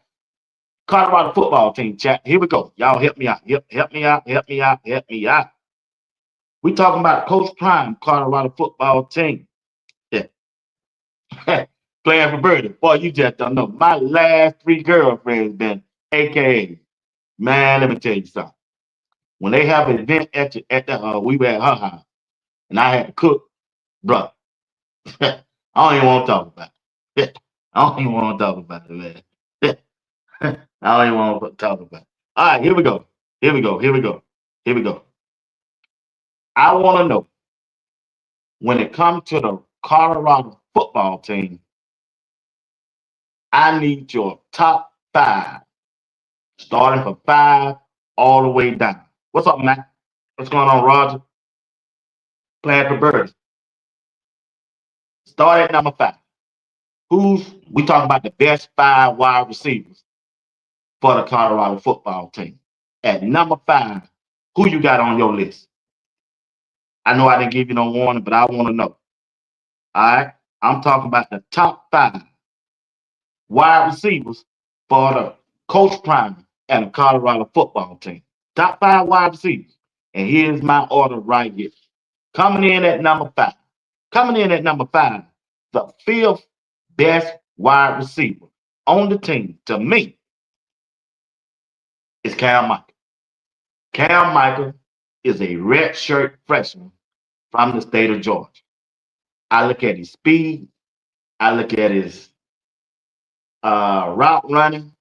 Colorado football team, chat. Here we go. Y'all help me out. Help me out. Help me out. Help me out. We talking about Coach Prime, Colorado football team. Yeah. Playing for Birdie. Boy, you just don't know. My last 3 girlfriends been AKA. Man, let me tell you something. When they have an event we were at her house, and I had to cook, bro. I don't even want to talk about it. I don't even want to talk about it, man. I don't even want to talk about it. All right, here we go. Here we go. Here we go. Here we go. I want to know, when it comes to the Colorado football team, I need your top 5, starting from 5 all the way down. What's up, Matt? What's going on, Roger? Playing for Birds. Start at number 5. We talking about the best 5 wide receivers for the Colorado football team. At number 5, who you got on your list? I know I didn't give you no warning, but I want to know. All right? I'm talking about the top 5 wide receivers for the Coach Prime and the Colorado football team. Top 5 wide receivers. And here's my order right here. Coming in at number 5. Coming in at number 5, the 5th best wide receiver on the team, to me, is Cam Michael. Cam Michael is a redshirt freshman from the state of Georgia. I look at his speed. I look at his route running.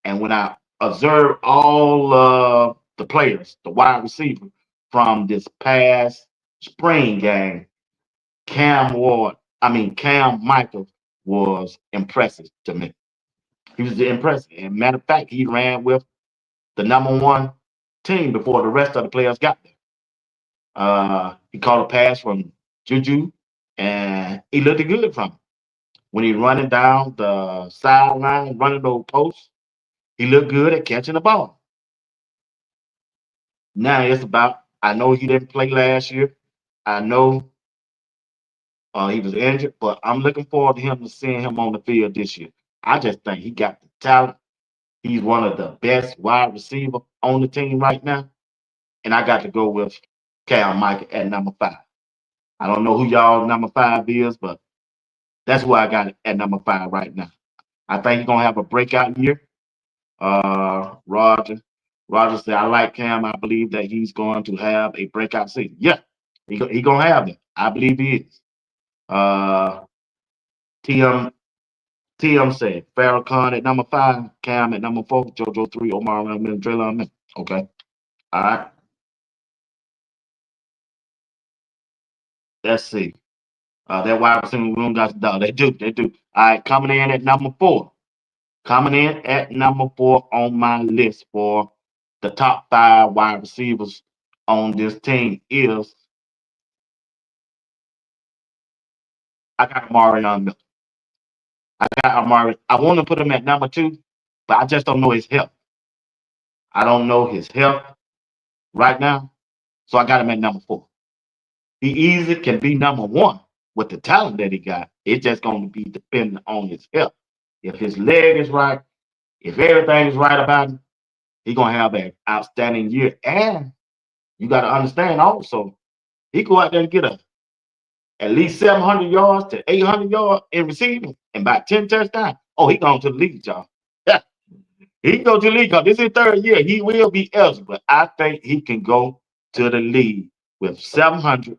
And when I observe all the players, the wide receiver from this past spring game, Cam Michael was impressive to me. He was impressive. And matter of fact, he ran with the #1 team before the rest of the players got there. He caught a pass from Juju, and he looked good from him. When he running down the sideline, running those posts, he looked good at catching the ball. Now it's about, I know he didn't play last year. I know he was injured, but I'm looking forward to him to seeing him on the field this year. I just think he got the talent. He's one of the best wide receiver on the team right now. And I got to go with Cal Michael at #5. I don't know who y'all #5 is, but that's who I got at #5 right now. I think he's gonna have a breakout year. Roger said, I like Cam. I believe that he's going to have a breakout season. Yeah, he gonna have that. I believe he is. TM said Farrakhan at #5, Cam at #4, JoJo 3, Omar and Draylon. Okay. All right. Let's see. That wide receiver room got the dog. They do. All right, coming in at #4. Coming in at #4 on my list for the top 5 wide receivers on this team is I got Marion Miller. I got Amari. I want to put him at #2, but I just don't know his health. I don't know his health right now, so I got him at #4. He easily can be #1 with the talent that he got. It's just going to be dependent on his health. If his leg is right, if everything is right about him, he's going to have an outstanding year. And you got to understand also, he go out there and get at least 700 yards to 800 yards in receiving and about 10 touchdowns. Oh, he going to the league, y'all. Yeah. He can go to the league. This is his 3rd year. He will be eligible. I think he can go to the league with 700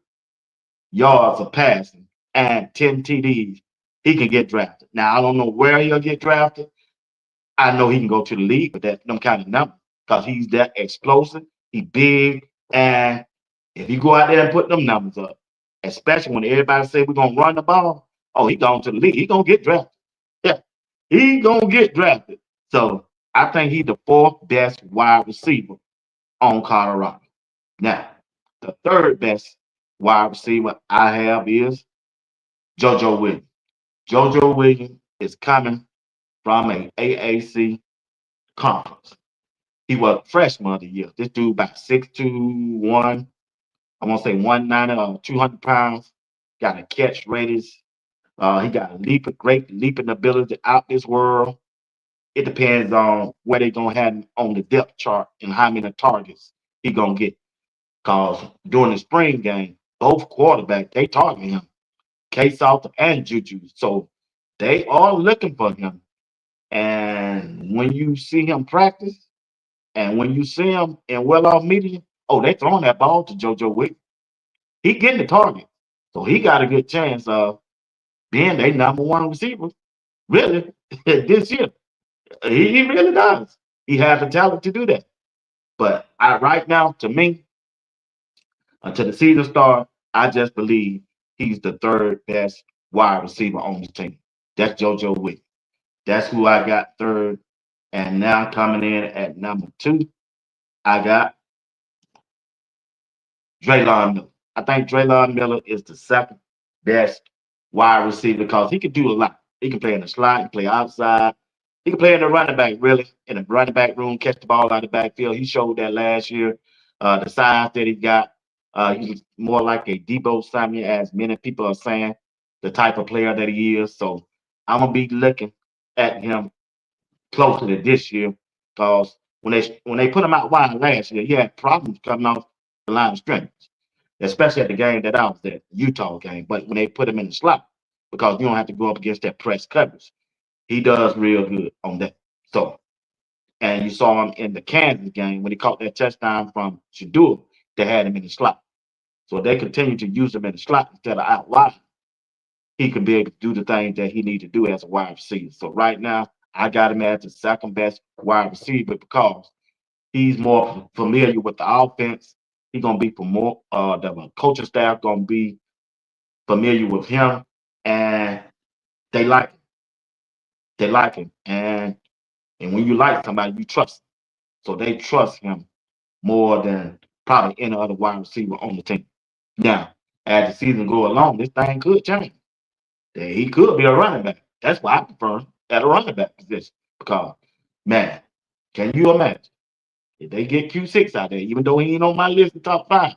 yards of passing and 10 TDs. He can get drafted. Now, I don't know where he'll get drafted. I know he can go to the league with them kind of numbers because he's that explosive. He's big. And if you go out there and put them numbers up, especially when everybody say we're going to run the ball, oh, he going to the league. He going to get drafted. Yeah, he going to get drafted. So I think he's the 4th best wide receiver on Colorado. Now, the 3rd best wide receiver I have is JoJo Williams. JoJo Williams is coming from an AAC conference. He was freshman of the year. This dude about 6'2", I want to say 190 or 200 pounds. Got a catch radius. He got a great leaping ability out this world. It depends on where they're going to have him on the depth chart and how many targets he going to get. Because during the spring game, both quarterbacks, they target him. K-Salter and Juju. So they are looking for him. And when you see him practice and when you see him in well-off media, oh, they throwing that ball to JoJo Williams. He getting the target. So he got a good chance of being their #1 receiver, really, this year. He really does. He has the talent to do that. But right now, to me, until the season starts, I just believe he's the 3rd best wide receiver on the team. That's JoJo Williams. That's who I got 3rd. And now coming in at #2, I got Draylon Miller. I think Draylon Miller is the 2nd best wide receiver because he can do a lot. He can play in the slot, he can play outside. He can play in the running back, really, in the running back room, catch the ball out of the backfield. He showed that last year. The size that he got, he's more like a Debo Samuel, as many people are saying, the type of player that he is. So I'm going to be looking at him closely this year because when they put him out wide last year, he had problems coming off the line of scrimmage, especially at the game that I was at, Utah game. But when they put him in the slot, because you don't have to go up against that press coverage, he does real good on that. So And you saw him in the Kansas game when he caught that touchdown from Shedeur. They had him in the slot. So they continue to use him in the slot instead of out wide. He can be able to do the things that he needs to do as a wide receiver. So right now, I got him as the second best wide receiver because he's more familiar with the offense. He's gonna be for more. The coaching staff gonna be familiar with him, and they like him. They like him, and when you like somebody, you trust them. So they trust him more than probably any other wide receiver on the team. Now, as the season go along, this thing could change. He could be a running back. That's why I prefer him at a running back position. Because, man, can you imagine if they get Q6 out there, even though he ain't on my list of top 5,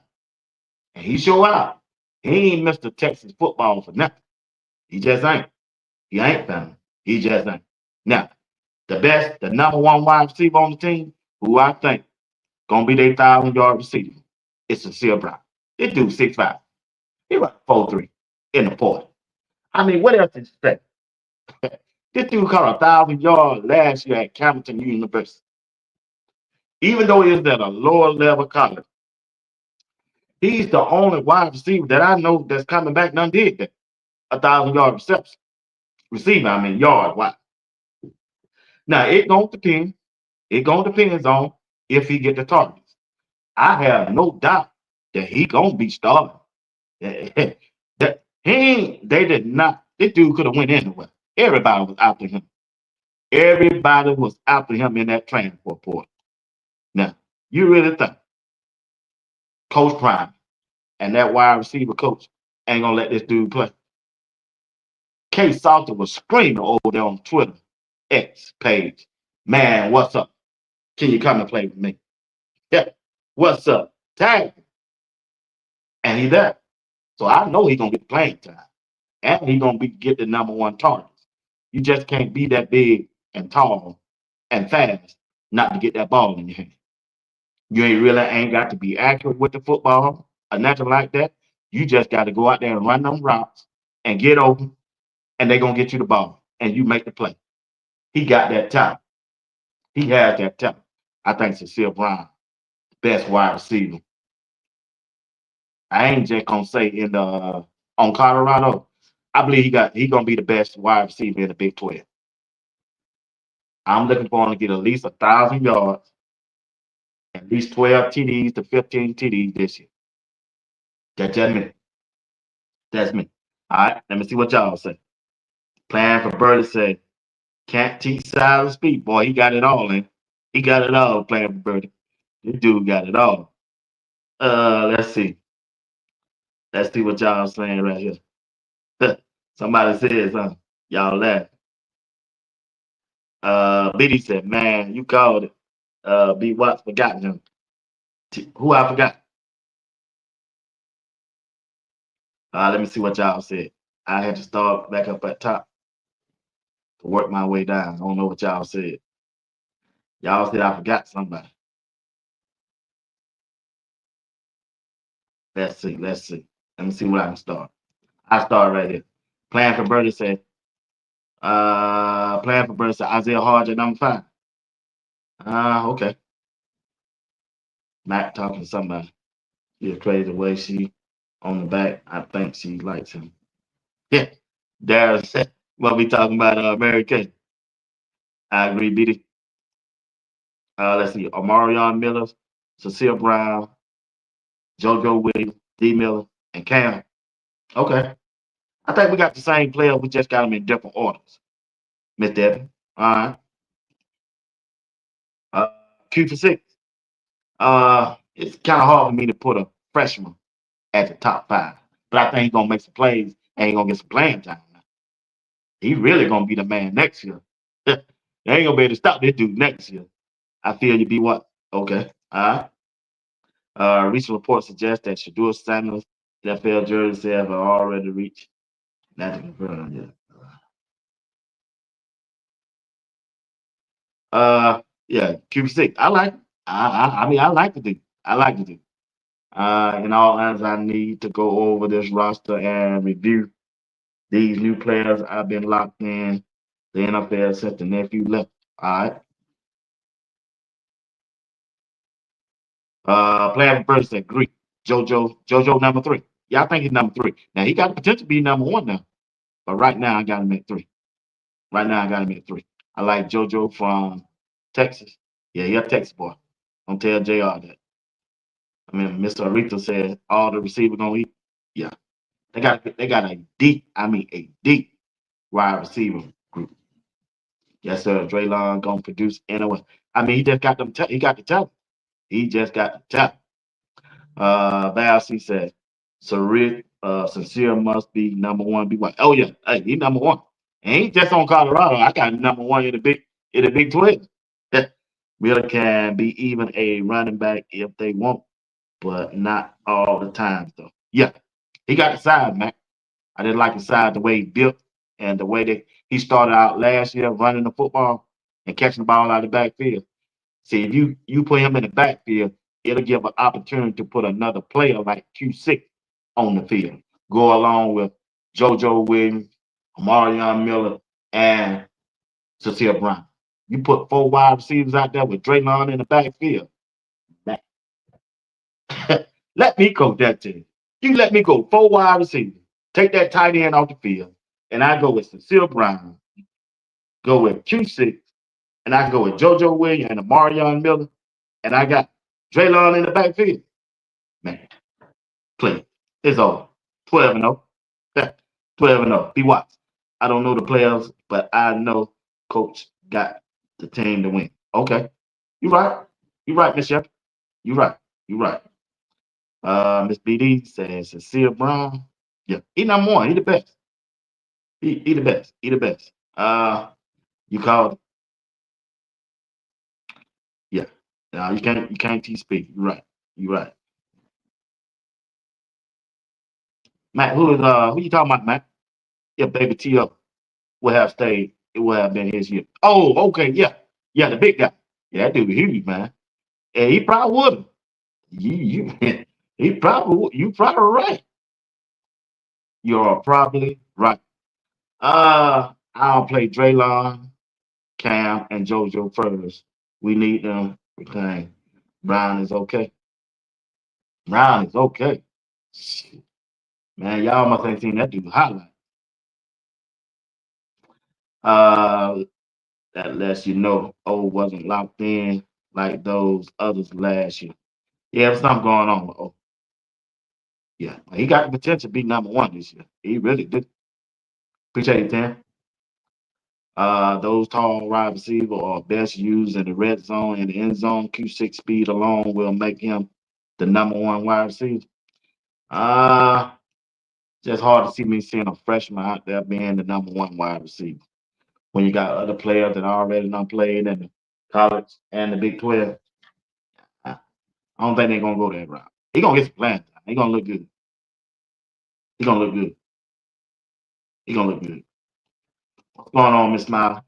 and he show out, he ain't Mr. Texas football for nothing. He just ain't. He ain't family. He just ain't. Now, the number one wide receiver on the team, who I think gonna be their 1,000-yard receiver, is Shedeur Brown. This dude 6'5". He run 4.3 in the 40. I mean, what else is expect? This dude caught 1,000 yards last year at Campbellton University. Even though he is at a lower level college, he's the only wide receiver that I know that's coming back done did that. 1,000-yard reception. Receiving, I mean, yard wide. Now, it gonna depend. It gonna depend on if he get the targets. I have no doubt that he gonna be starting. That they did not. This dude could have went anywhere. Everybody was after him. Everybody was after him in that transport port. Now, you really think Coach Prime and that wide receiver coach ain't gonna let this dude play? K Salter was screaming over there on Twitter, X page. Man, what's up? Can you come and play with me? Yeah. What's up? Tag him. And he's there. So I know he's gonna get playing time. And he's gonna get the number one targets. You just can't be that big and tall and fast not to get that ball in your hand. You ain't got to be accurate with the football or nothing like that. You just got to go out there and run them routes and get open, and they're gonna get you the ball and you make the play. He got that talent. He has that talent. I think Shedeur Brown, best wide receiver. I ain't just gonna say on Colorado. I believe he gonna be the best wide receiver in the Big 12. I'm looking for him to get at least 1,000 yards, at least 12 TDs to 15 TDs this year. That's just me. That's me. All right, let me see what y'all say. Plan for Birdie said, can't teach silent speak. Boy, he got it all, man. He got it all, Plan for Birdie. This dude got it all. Let's see. Let's see what y'all saying right here. Somebody says something. Y'all laugh. Biddy said, man, you called it. B Watts forgotten him. Who I forgot? Let me see what y'all said. I had to start back up at top to work my way down. I don't know what y'all said. Y'all said I forgot somebody. Let's see. Let me see what I can start. I start right here. Plan for Birdie said, Isaiah Hodge at number 5. Okay. Matt talking to somebody. She's crazy the way she on the back. I think she likes him. Yeah. Darren said, what we talking about, Mary Kay. I agree, BD. Let's see. Omarion Miller, Cecile Brown, JoJo Williams, D. Miller, and Cam. Okay. I think we got the same player. We just got them in different orders. Miss Devin. All right. Q for 6. It's kind of hard for me to put a freshman at the top 5. But I think he's gonna make some plays and he's gonna get some playing time. He really gonna be the man next year. They ain't gonna be able to stop this dude next year. I feel you be what? Okay. All right. Recent reports suggest that Shedeur Samuels, NFL jerseys have already reached. Not to confirm yet. Yeah, QB6. I like it. I mean, I like the dude. I like the dude. In all honesty, I need to go over this roster and review these new players. I've been locked in the NFL since the nephew left. All right. Playing versus that Greek. JoJo number 3. Yeah, I think he's number 3. Now he got the potential to be number 1 now. But right now I got him at 3. Right now I got him at 3. I like JoJo from Texas. Yeah, he a Texas boy. Don't tell JR that. I mean, Mr. Aretha said all the receivers gonna eat. Yeah. They got a deep, a deep wide receiver group. Yes, sir. Draylon gonna produce anyway. I mean, he just got them. He got the talent. He just got the talent. Balsi said, "So Rick, Sincere must be number 1. Be what? Oh yeah, hey, he number 1. And he ain't just on Colorado. I got number 1 in the Big 12. Miller can be even a running back if they want, but not all the time though. Yeah, he got the size, man. I didn't like his size, the way he built, and the way that he started out last year running the football and catching the ball out of the backfield. See, if you put him in the backfield, it'll give an opportunity to put another player like Q6 on the field. Go along with JoJo Williams, Amarion Miller, and Cecile Brown. You put 4 wide receivers out there with Draylon in the backfield. Man. Let me coach that team. You let me go 4 wide receivers. Take that tight end off the field, and I go with Cecile Brown, go with Q6, and I go with JoJo Williams and Amarion Miller, and I got Draylon in the backfield. Man, play. It's over. 12-0. 12-0. Be watched. I don't know the players, but I know Coach got the team to win. Okay. You right. You right, Miss Shepard. You right. You right. Miss BD says Cecile Brown. Yeah, he number 1. He the best. He the best. He the best. You called. Yeah. You can't teach speak. You're right. You're right. Matt, who you talking about, Matt? Yeah, baby T.O. would have stayed. It would have been his year. Oh, okay, yeah. Yeah, the big guy. Yeah, that dude huge, man. And he probably would have. You probably right. You're probably right. I'll play Draylon, Cam, and JoJo first. We need them retained. Brown is okay. Brown is okay. Man, y'all must ain't seen that dude highlight. That lets you know O wasn't locked in like those others last year. Yeah, there's something going on with O. Yeah, he got the potential to be number 1 this year. He really did. Appreciate it, Tim. Those tall wide receivers are best used in the red zone and the end zone. Q6 speed alone will make him the number 1 wide receiver. Just hard to see me seeing a freshman out there being the number 1 wide receiver. When you got other players that already done played in the college and the Big 12, I don't think they're gonna go that route. He gonna get some playing time. He gonna look good. He gonna look good. He gonna look good. What's going on, Miss Smiley?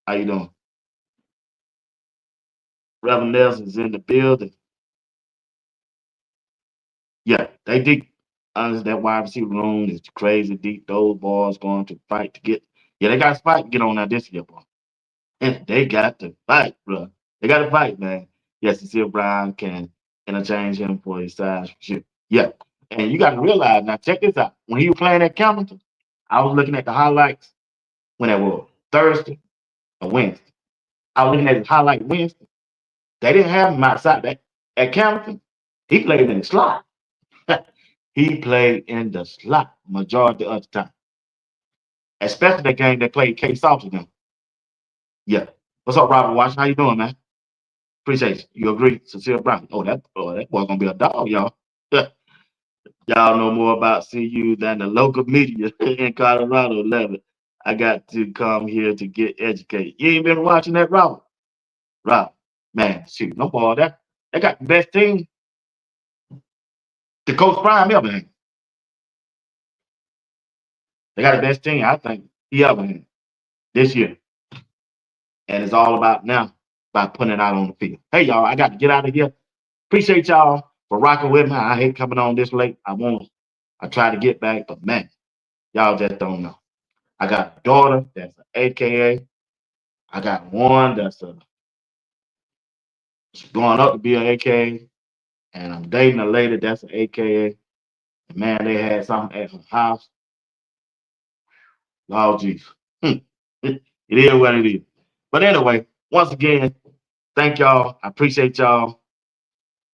How you doing? Reverend Nelson's in the building. Yeah, they deep. Honestly, that wide receiver room is crazy deep. Those boys going to fight to get. Yeah, they got to fight to get on that this year, boy. And they got to fight, bro. They got to fight, man. Yes, Cecile Brown can interchange him for his size. Sure. Yeah, and you got to realize now. Check this out. When he was playing at Campbellton, I was looking at the highlights when it was Thursday or Wednesday. I was looking at his highlight Wednesday. They didn't have him outside that at Campbellton. He played in the slot. He played in the slot majority of the time. Especially that game they played K Soft again. Yeah. What's up, Robert Washington? How you doing, man? Appreciate you. You agree, Cecile Brown? That boy gonna be a dog, y'all. Y'all know more about CU than the local media in Colorado. Love it. I got to come here to get educated. You ain't been watching that, Robert? Robert, man, shoot, no ball. They got the best team. The Coach Prime ever had. They got the best team, I think, he ever had this year. And it's all about now by putting it out on the field. Hey, y'all, I got to get out of here. Appreciate y'all for rocking with me. I hate coming on this late. I try to get back, but man, y'all just don't know. I got a daughter that's an AKA. I got one that's she's going up to be an AKA. and I'm dating a lady that's an AKA. And man, they had something at her house. Lord Jesus. It is what it is. But anyway, once again, thank y'all. I appreciate y'all.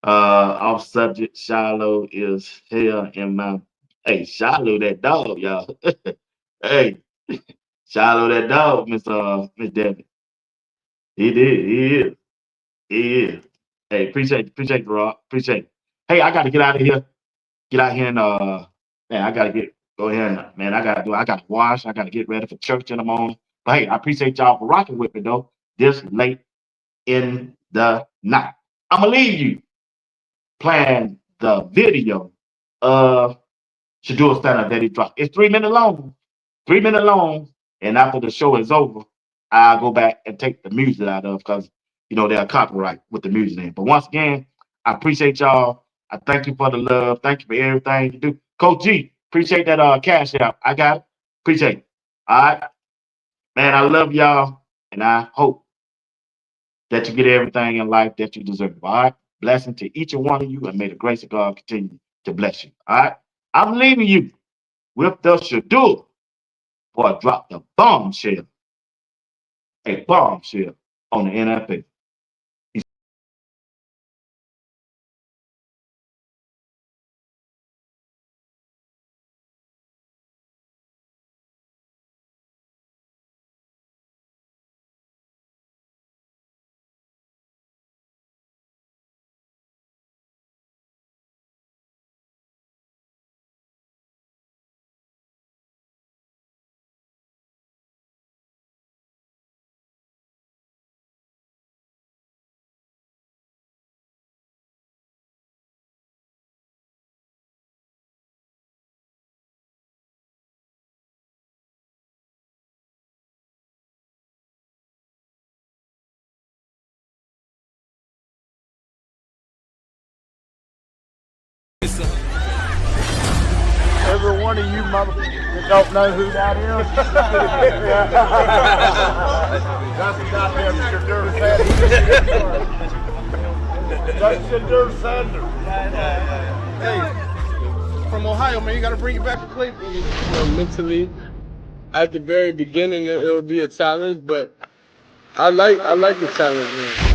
Off subject, Shiloh is here in my. Hey, Shiloh, that dog, y'all. Hey, Shiloh, that dog, Miss Debbie. He did. He is. He is. Hey, appreciate you, Rob. Appreciate it. Hey, I gotta get out of here. Get out here and man, I gotta go ahead and man, I gotta wash, I gotta get ready for church in the morning. But hey, I appreciate y'all for rocking with me though, this late in the night. I'ma leave you playing the video of Shedeur Standard that he dropped. It's 3 minutes long. 3 minutes long. And after the show is over, I'll go back and take the music out of because they're copyright with the music in. But once again, I appreciate y'all. I thank you for the love. Thank you for everything you do. Coach G, appreciate that cash out. I got it. Appreciate it. All right. Man, I love y'all. And I hope that you get everything in life that you deserve. All right. Blessing to each and one of you, and may the grace of God continue to bless you. All right. I'm leaving you with the Shedeur for I drop the bombshell. A bombshell on the NFL. Every one of you motherfuckers that don't know who that is. That's the goddamn Shedeur Sanders. That's Shedeur Sanders. Hey, from Ohio, man, you got to bring it back to Cleveland. Mentally, at the very beginning, it would be a challenge, but I like the challenge, man.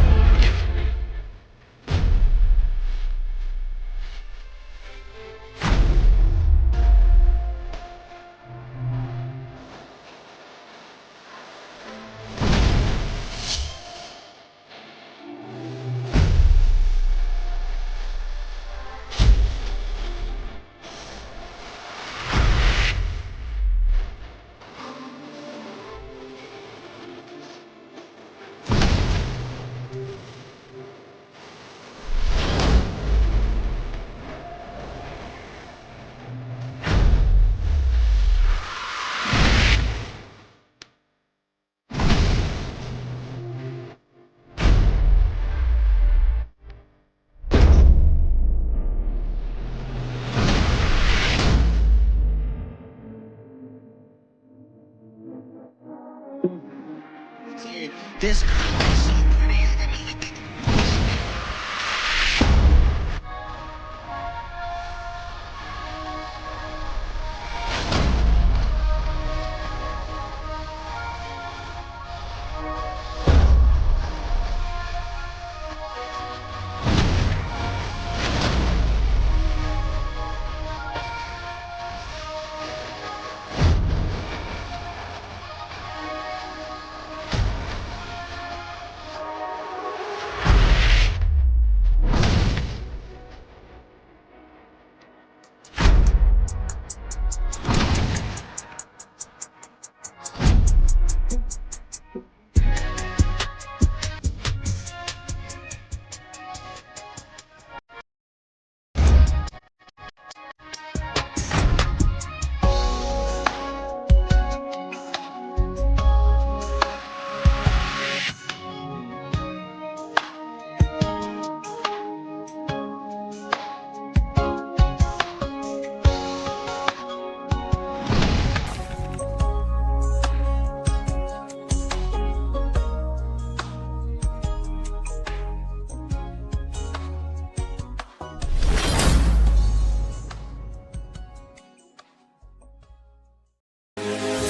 This girl is so pretty.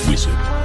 Appreciate it.